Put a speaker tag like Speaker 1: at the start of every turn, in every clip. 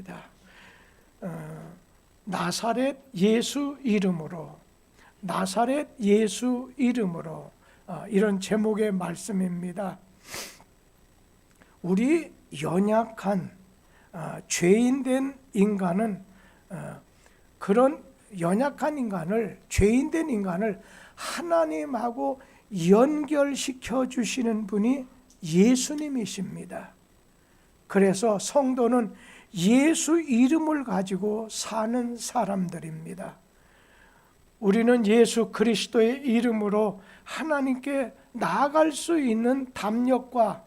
Speaker 1: 있습니다. 나사렛 예수 이름으로, 나사렛 예수 이름으로, 이런 제목의 말씀입니다. 우리 연약한 죄인된 인간은 그런 연약한 인간을, 죄인된 인간을 하나님하고 연결시켜 주시는 분이 예수님이십니다. 그래서 성도는 예수 이름을 가지고 사는 사람들입니다. 우리는 예수 그리스도의 이름으로 하나님께 나아갈 수 있는 담력과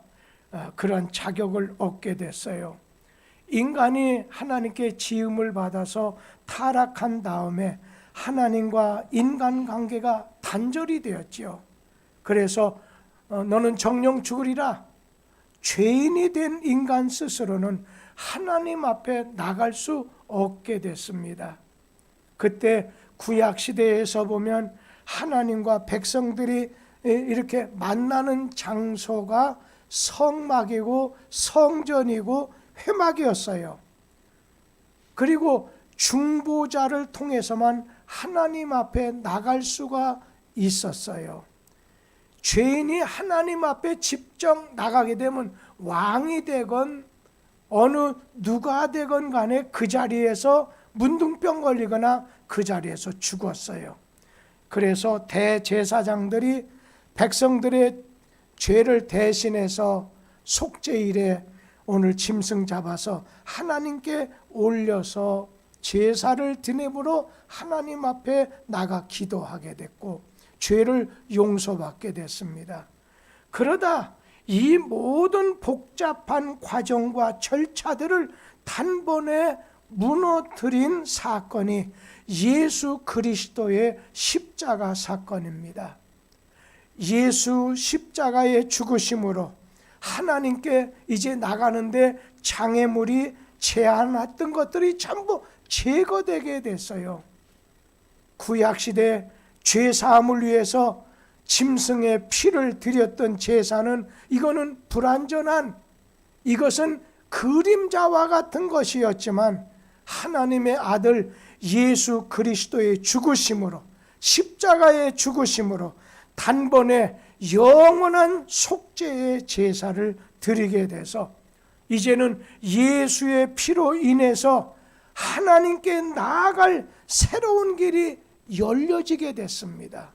Speaker 1: 그런 자격을 얻게 됐어요. 인간이 하나님께 지음을 받아서 타락한 다음에 하나님과 인간관계가 단절이 되었지요. 그래서 너는 정령 죽으리라. 죄인이 된 인간 스스로는 하나님 앞에 나갈 수 없게 됐습니다. 그때 구약시대에서 보면 하나님과 백성들이 이렇게 만나는 장소가 성막이고 성전이고 회막이었어요. 그리고 중보자를 통해서만 하나님 앞에 나갈 수가 있었어요. 죄인이 하나님 앞에 직접 나가게 되면 왕이 되건 어느 누가 되건 간에 그 자리에서 문둥병 걸리거나 그 자리에서 죽었어요. 그래서 대제사장들이 백성들의 죄를 대신해서 속죄일에 오늘 짐승 잡아서 하나님께 올려서 제사를 드림으로 하나님 앞에 나가 기도하게 됐고 죄를 용서받게 됐습니다. 그러다 이 모든 복잡한 과정과 절차들을 단번에 무너뜨린 사건이 예수 그리스도의 십자가 사건입니다. 예수 십자가의 죽으심으로 하나님께 이제 나가는데 장애물이 제한했던 것들이 전부 제거되게 됐어요. 구약시대 죄사함을 위해서 짐승의 피를 드렸던 제사는 이거는 불완전한, 이것은 그림자와 같은 것이었지만 하나님의 아들 예수 그리스도의 죽으심으로, 십자가의 죽으심으로 단번에 영원한 속죄의 제사를 드리게 돼서 이제는 예수의 피로 인해서 하나님께 나아갈 새로운 길이 열려지게 됐습니다.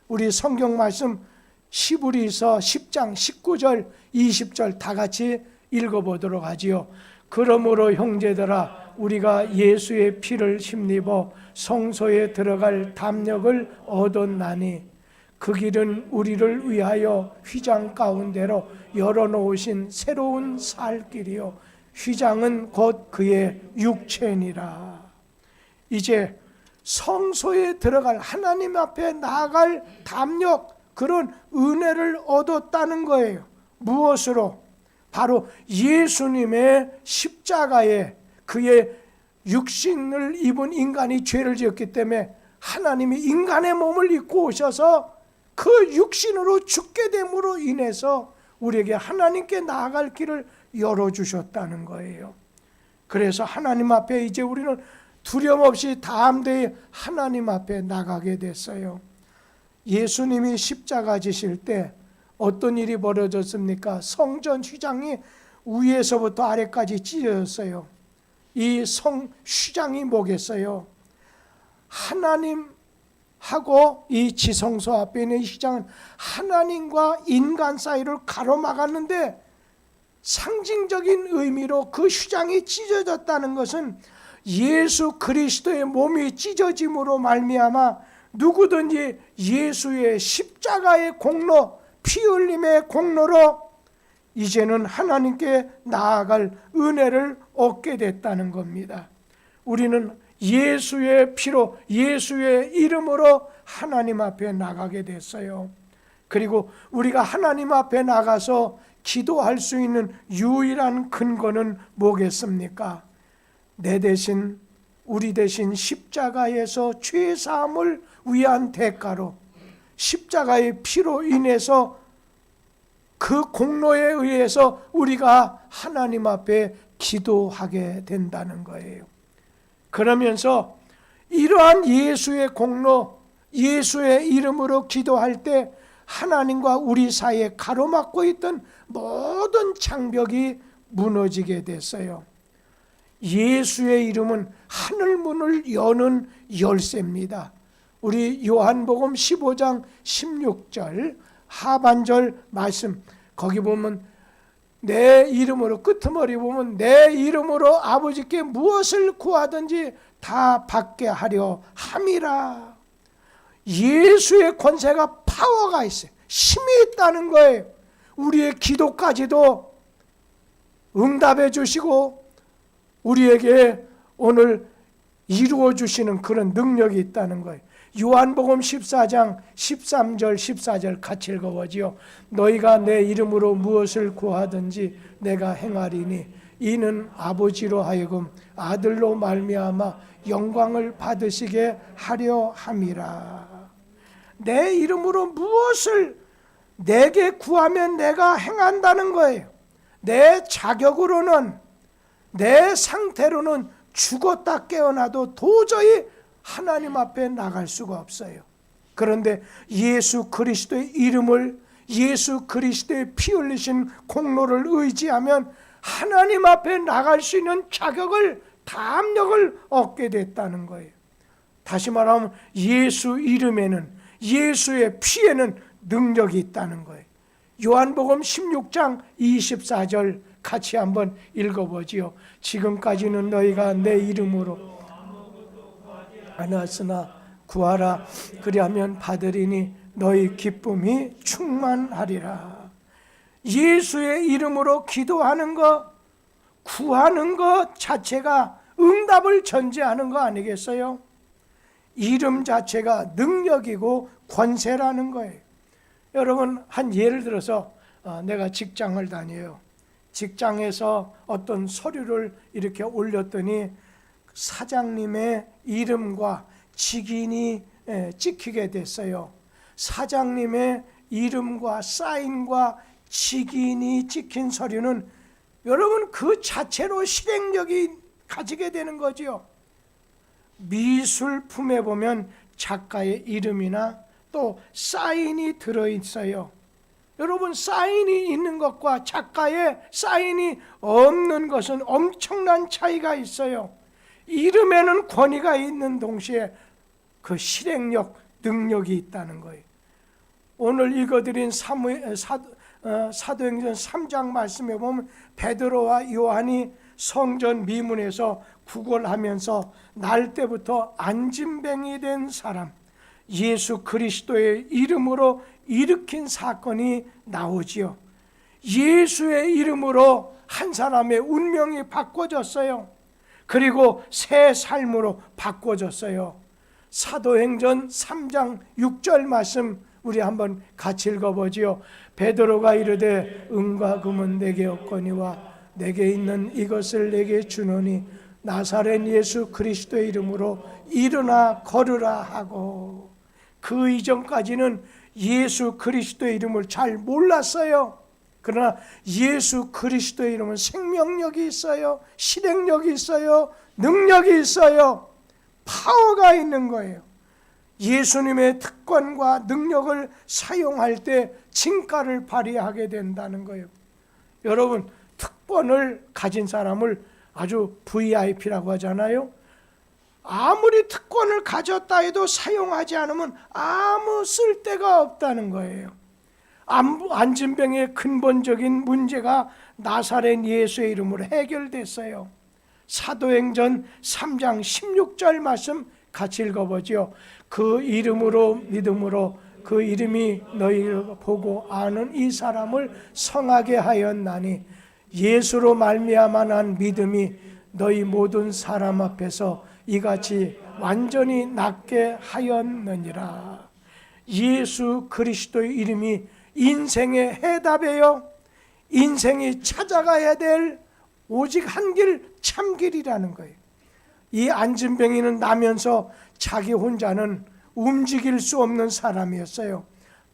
Speaker 1: 우리 성경 말씀 히브리서 10장 19절 20절 다 같이 읽어보도록 하지요. 그러므로 형제들아 우리가 예수의 피를 힘입어 성소에 들어갈 담력을 얻었나니 그 길은 우리를 위하여 휘장 가운데로 열어놓으신 새로운 살 길이요 휘장은 곧 그의 육체니라. 이제 성소에 들어갈, 하나님 앞에 나아갈 담력, 그런 은혜를 얻었다는 거예요. 무엇으로? 바로 예수님의 십자가에 그의 육신을 입은 인간이 죄를 지었기 때문에 하나님이 인간의 몸을 입고 오셔서 그 육신으로 죽게 됨으로 인해서 우리에게 하나님께 나아갈 길을 열어주셨다는 거예요. 그래서 하나님 앞에 이제 우리는 두려움 없이 담대히 하나님 앞에 나가게 됐어요. 예수님이 십자가 지실 때 어떤 일이 벌어졌습니까? 성전 휘장이 위에서부터 아래까지 찢어졌어요. 이 휘장이 뭐겠어요? 하나님하고 이 지성소 앞에 있는 휘장은 하나님과 인간 사이를 가로막았는데 상징적인 의미로 그 휘장이 찢어졌다는 것은 예수 그리스도의 몸이 찢어짐으로 말미암아 누구든지 예수의 십자가의 공로, 피 흘림의 공로로 이제는 하나님께 나아갈 은혜를 얻게 됐다는 겁니다. 우리는 예수의 피로, 예수의 이름으로 하나님 앞에 나가게 됐어요. 그리고 우리가 하나님 앞에 나가서 기도할 수 있는 유일한 근거는 뭐겠습니까? 내 대신, 우리 대신 십자가에서 죄사함을 위한 대가로 십자가의 피로 인해서 그 공로에 의해서 우리가 하나님 앞에 기도하게 된다는 거예요. 그러면서 이러한 예수의 공로, 예수의 이름으로 기도할 때 하나님과 우리 사이에 가로막고 있던 모든 장벽이 무너지게 됐어요. 예수의 이름은 하늘문을 여는 열쇠입니다. 우리 요한복음 15장 16절 하반절 말씀, 거기 보면 내 이름으로, 끄트머리 보면 내 이름으로 아버지께 무엇을 구하든지 다 받게 하려 함이라. 예수의 권세가, 파워가 있어요. 힘이 있다는 거예요. 우리의 기도까지도 응답해 주시고 우리에게 오늘 이루어 주시는 그런 능력이 있다는 거예요. 요한복음 14장 13절 14절 같이 읽어보지요. 너희가 내 이름으로 무엇을 구하든지 내가 행하리니 이는 아버지로 하여금 아들로 말미암아 영광을 받으시게 하려 함이라. 내 이름으로 무엇을 내게 구하면 내가 행한다는 거예요. 내 자격으로는, 내 상태로는 죽었다 깨어나도 도저히 하나님 앞에 나갈 수가 없어요. 그런데 예수 그리스도의 이름을, 예수 그리스도의 피 흘리신 공로를 의지하면 하나님 앞에 나갈 수 있는 자격을, 담력을 얻게 됐다는 거예요. 다시 말하면 예수 이름에는, 예수의 피에는 능력이 있다는 거예요. 요한복음 16장 24절 같이 한번 읽어보지요. 지금까지는 너희가 내 이름으로 안았으나 구하라 그리하면 받으리니 너희 기쁨이 충만하리라. 예수의 이름으로 기도하는 것, 구하는 것 자체가 응답을 전제하는 거 아니겠어요? 이름 자체가 능력이고 권세라는 거예요. 여러분, 한 예를 들어서 내가 직장을 다녀요. 직장에서 어떤 서류를 이렇게 올렸더니 사장님의 이름과 직인이 찍히게 됐어요. 사장님의 이름과 사인과 직인이 찍힌 서류는 여러분 그 자체로 실행력이 가지게 되는 거죠. 미술품에 보면 작가의 이름이나 또 사인이 들어있어요. 여러분, 사인이 있는 것과 작가의 사인이 없는 것은 엄청난 차이가 있어요. 이름에는 권위가 있는 동시에 그 실행력, 능력이 있다는 거예요. 오늘 읽어드린 사도행전 3장 말씀에 보면 베드로와 요한이 성전 미문에서 구걸하면서 날 때부터 안진뱅이 된 사람, 예수 그리스도의 이름으로 일으킨 사건이 나오지요. 예수의 이름으로 한 사람의 운명이 바꿔졌어요. 그리고 새 삶으로 바꿔졌어요. 사도행전 3장 6절 말씀 우리 한번 같이 읽어보지요. 베드로가 이르되 은과 금은 내게 없거니와 내게 있는 이것을 내게 주노니 나사렛 예수 그리스도의 이름으로 일어나 걸으라 하고. 그 이전까지는 예수 그리스도의 이름을 잘 몰랐어요. 그러나 예수 그리스도의 이름은 생명력이 있어요. 실행력이 있어요. 능력이 있어요. 파워가 있는 거예요. 예수님의 특권과 능력을 사용할 때 진가를 발휘하게 된다는 거예요. 여러분, 특권을 가진 사람을 아주 VIP라고 하잖아요. 아무리 특권을 가졌다 해도 사용하지 않으면 아무 쓸데가 없다는 거예요. 안진병의 근본적인 문제가 나사렛 예수의 이름으로 해결됐어요. 사도행전 3장 16절 말씀 같이 읽어보죠. 그 이름으로 믿음으로 그 이름이 너희를 보고 아는 이 사람을 성하게 하였나니 예수로 말미암아 난 믿음이 너희 모든 사람 앞에서 이같이 완전히 낫게 하였느니라. 예수 그리스도의 이름이 인생의 해답이에요. 인생이 찾아가야 될 오직 한 길, 참길이라는 거예요. 이 안진뱅이는 나면서 자기 혼자는 움직일 수 없는 사람이었어요.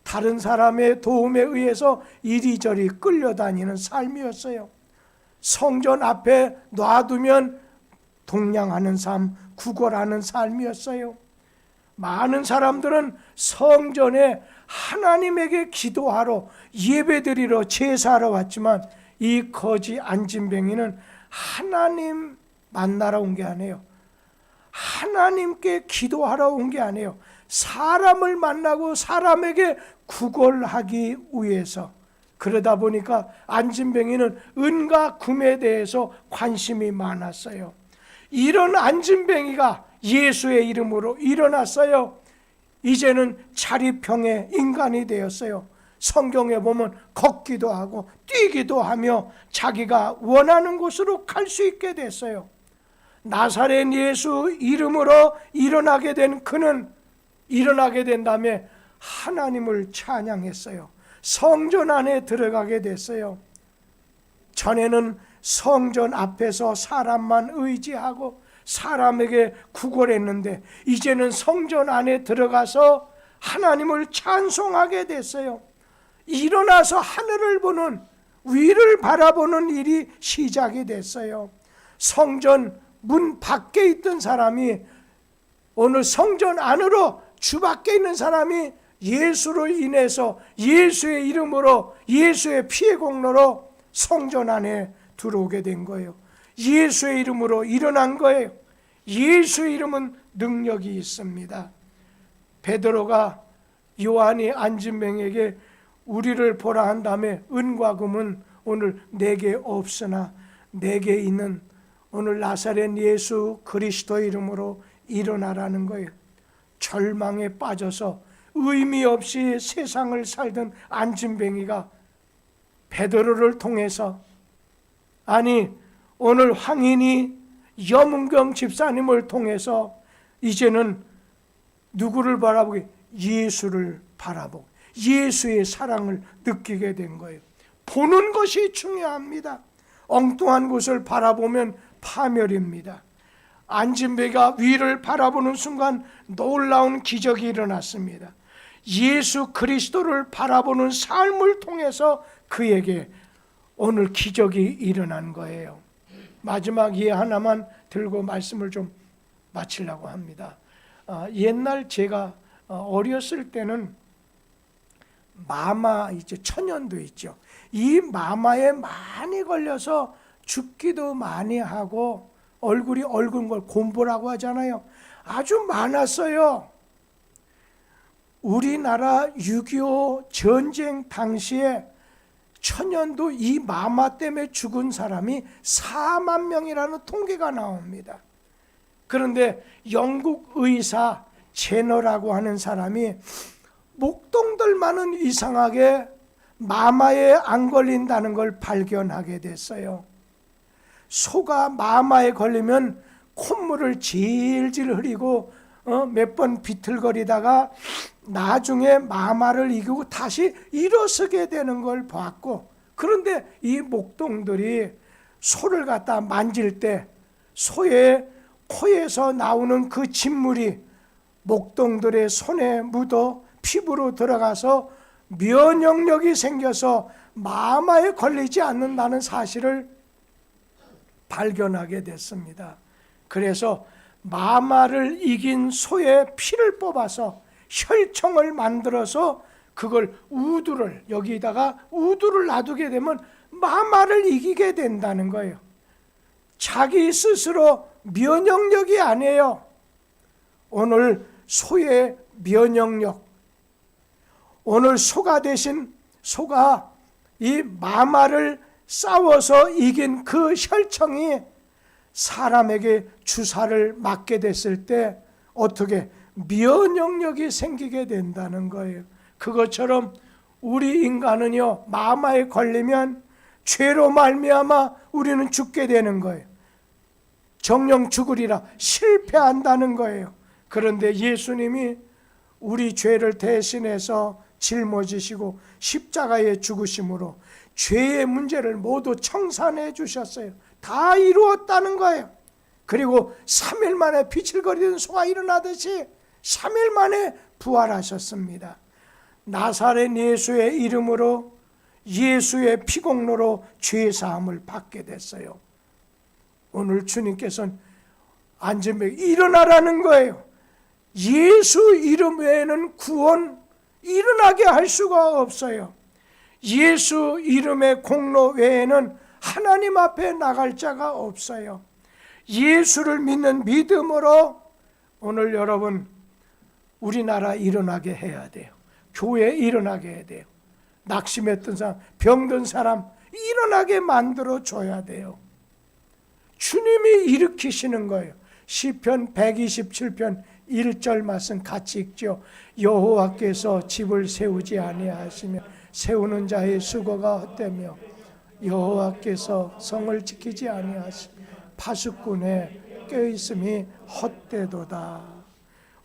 Speaker 1: 다른 사람의 도움에 의해서 이리저리 끌려다니는 삶이었어요. 성전 앞에 놔두면 동냥하는 삶, 구걸하는 삶이었어요. 많은 사람들은 성전에 하나님에게 기도하러, 예배드리러, 제사하러 왔지만 이 거지 안진뱅이는 하나님 만나러 온 게 아니에요. 하나님께 기도하러 온 게 아니에요. 사람을 만나고 사람에게 구걸하기 위해서. 그러다 보니까 안진뱅이는 은과 금에 대해서 관심이 많았어요. 이런 안진뱅이가 예수의 이름으로 일어났어요. 이제는 자립형의 인간이 되었어요. 성경에 보면 걷기도 하고 뛰기도 하며 자기가 원하는 곳으로 갈 수 있게 됐어요. 나사렛 예수 이름으로 일어나게 된 그는 일어나게 된 다음에 하나님을 찬양했어요. 성전 안에 들어가게 됐어요. 전에는 성전 앞에서 사람만 의지하고 사람에게 구걸했는데 이제는 성전 안에 들어가서 하나님을 찬송하게 됐어요. 일어나서 하늘을 보는, 위를 바라보는 일이 시작이 됐어요. 성전 문 밖에 있던 사람이 오늘 성전 안으로, 주 밖에 있는 사람이 예수로 인해서, 예수의 이름으로, 예수의 피의 공로로 성전 안에 들어오게 된 거예요. 예수의 이름으로 일어난 거예요. 예수의 이름은 능력이 있습니다. 베드로가 요한이 안진뱅에게 우리를 보라 한 다음에 은과 금은 오늘 내게 없으나 내게 있는 오늘 나사렛 예수 그리스도 이름으로 일어나라는 거예요. 절망에 빠져서 의미 없이 세상을 살던 안진뱅이가 베드로를 통해서, 아니 오늘 황인이 염은경 집사님을 통해서 이제는 누구를 바라보게? 예수를 바라보고 예수의 사랑을 느끼게 된 거예요. 보는 것이 중요합니다. 엉뚱한 곳을 바라보면 파멸입니다. 안진뱅이가 위를 바라보는 순간 놀라운 기적이 일어났습니다. 예수 그리스도를 바라보는 삶을 통해서 그에게 오늘 기적이 일어난 거예요. 마지막 예 하나만 들고 말씀을 좀 마치려고 합니다. 옛날 제가 어렸을 때는 마마 이제 천연도 있죠. 이 마마에 많이 걸려서 죽기도 많이 하고 얼굴이 얼굴 걸 곰보라고 하잖아요. 아주 많았어요. 우리나라 6.25 전쟁 당시에 천연도 이 마마 때문에 죽은 사람이 4만 명이라는 통계가 나옵니다. 그런데 영국 의사 제너라고 하는 사람이 목동들만은 이상하게 마마에 안 걸린다는 걸 발견하게 됐어요. 소가 마마에 걸리면 콧물을 질질 흐리고 몇 번 비틀거리다가 나중에 마마를 이기고 다시 일어서게 되는 걸 봤고, 그런데 이 목동들이 소를 갖다 만질 때 소의 코에서 나오는 그 진물이 목동들의 손에 묻어 피부로 들어가서 면역력이 생겨서 마마에 걸리지 않는다는 사실을 발견하게 됐습니다. 그래서 마마를 이긴 소의 피를 뽑아서 혈청을 만들어서 그걸 우두를, 여기다가 우두를 놔두게 되면 마마를 이기게 된다는 거예요. 자기 스스로 면역력이 아니에요. 오늘 소의 면역력, 오늘 소가 대신 소가 이 마마를 싸워서 이긴 그 혈청이 사람에게 주사를 맞게 됐을 때 어떻게 면역력이 생기게 된다는 거예요. 그것처럼 우리 인간은요, 마마에 걸리면 죄로 말미암아 우리는 죽게 되는 거예요. 정령 죽으리라, 실패한다는 거예요. 그런데 예수님이 우리 죄를 대신해서 짊어지시고 십자가에 죽으심으로 죄의 문제를 모두 청산해 주셨어요. 다 이루었다는 거예요. 그리고 3일 만에 비칠거리던 소가 일어나듯이 3일 만에 부활하셨습니다. 나사렛 예수의 이름으로 예수의 피공로로 죄 사함을 받게 됐어요. 오늘 주님께서는 앉으면 일어나라는 거예요. 예수 이름 외에는 구원 일어나게 할 수가 없어요. 예수 이름의 공로 외에는 하나님 앞에 나갈 자가 없어요. 예수를 믿는 믿음으로 오늘 여러분 우리나라 일어나게 해야 돼요. 교회 일어나게 해야 돼요. 낙심했던 사람, 병든 사람 일어나게 만들어 줘야 돼요. 주님이 일으키시는 거예요. 시편 127편 1절 말씀 같이 읽죠. 여호와께서 집을 세우지 아니하시며 세우는 자의 수고가 헛되며 여호와께서 성을 지키지 아니하시며 파수꾼에 껴있음이 헛되도다.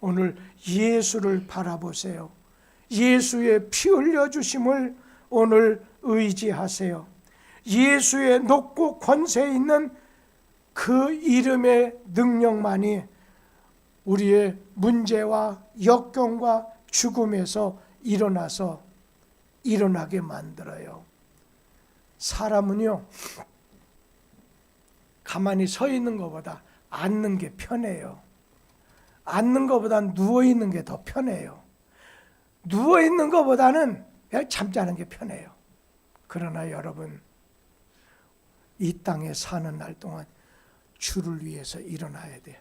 Speaker 1: 오늘 예수를 바라보세요. 예수의 피 흘려주심을 오늘 의지하세요. 예수의 높고 권세 있는 그 이름의 능력만이 우리의 문제와 역경과 죽음에서 일어나게 만들어요. 사람은요, 가만히 서 있는 것보다 앉는 게 편해요. 앉는 것보다는 누워있는 게 더 편해요. 누워있는 것보다는 그냥 잠자는 게 편해요. 그러나 여러분, 이 땅에 사는 날 동안 주를 위해서 일어나야 돼요.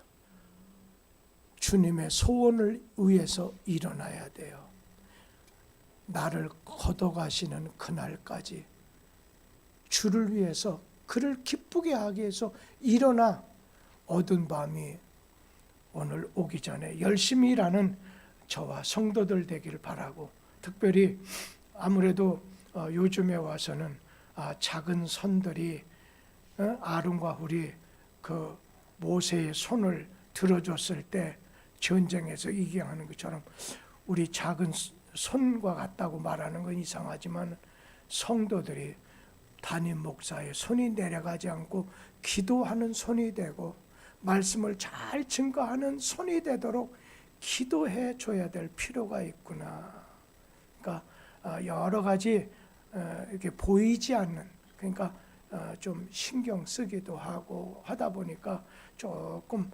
Speaker 1: 주님의 소원을 위해서 일어나야 돼요. 나를 걷어가시는 그날까지 주를 위해서 그를 기쁘게 하기 위해서 일어나 어두운 밤이 오늘 오기 전에 열심히 일하는 저와 성도들 되기를 바라고, 특별히 아무래도 요즘에 와서는 작은 손들이 아론과 훌이 그 모세의 손을 들어줬을 때 전쟁에서 이겨하는 것처럼 우리 작은 손과 같다고 말하는 건 이상하지만 성도들이 담임 목사의 손이 내려가지 않고 기도하는 손이 되고 말씀을 잘 증거하는 손이 되도록 기도해 줘야 될 필요가 있구나. 그러니까 여러 가지 이렇게 보이지 않는, 그러니까 좀 신경 쓰기도 하고 하다 보니까 조금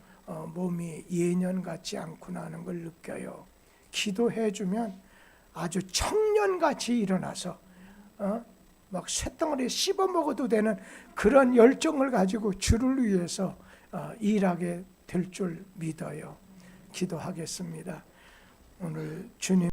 Speaker 1: 몸이 예년 같지 않구나 하는 걸 느껴요. 기도해 주면 아주 청년같이 일어나서 막 쇳덩어리 씹어 먹어도 되는 그런 열정을 가지고 주를 위해서 일하게 될 줄 믿어요. 기도하겠습니다. 오늘 주님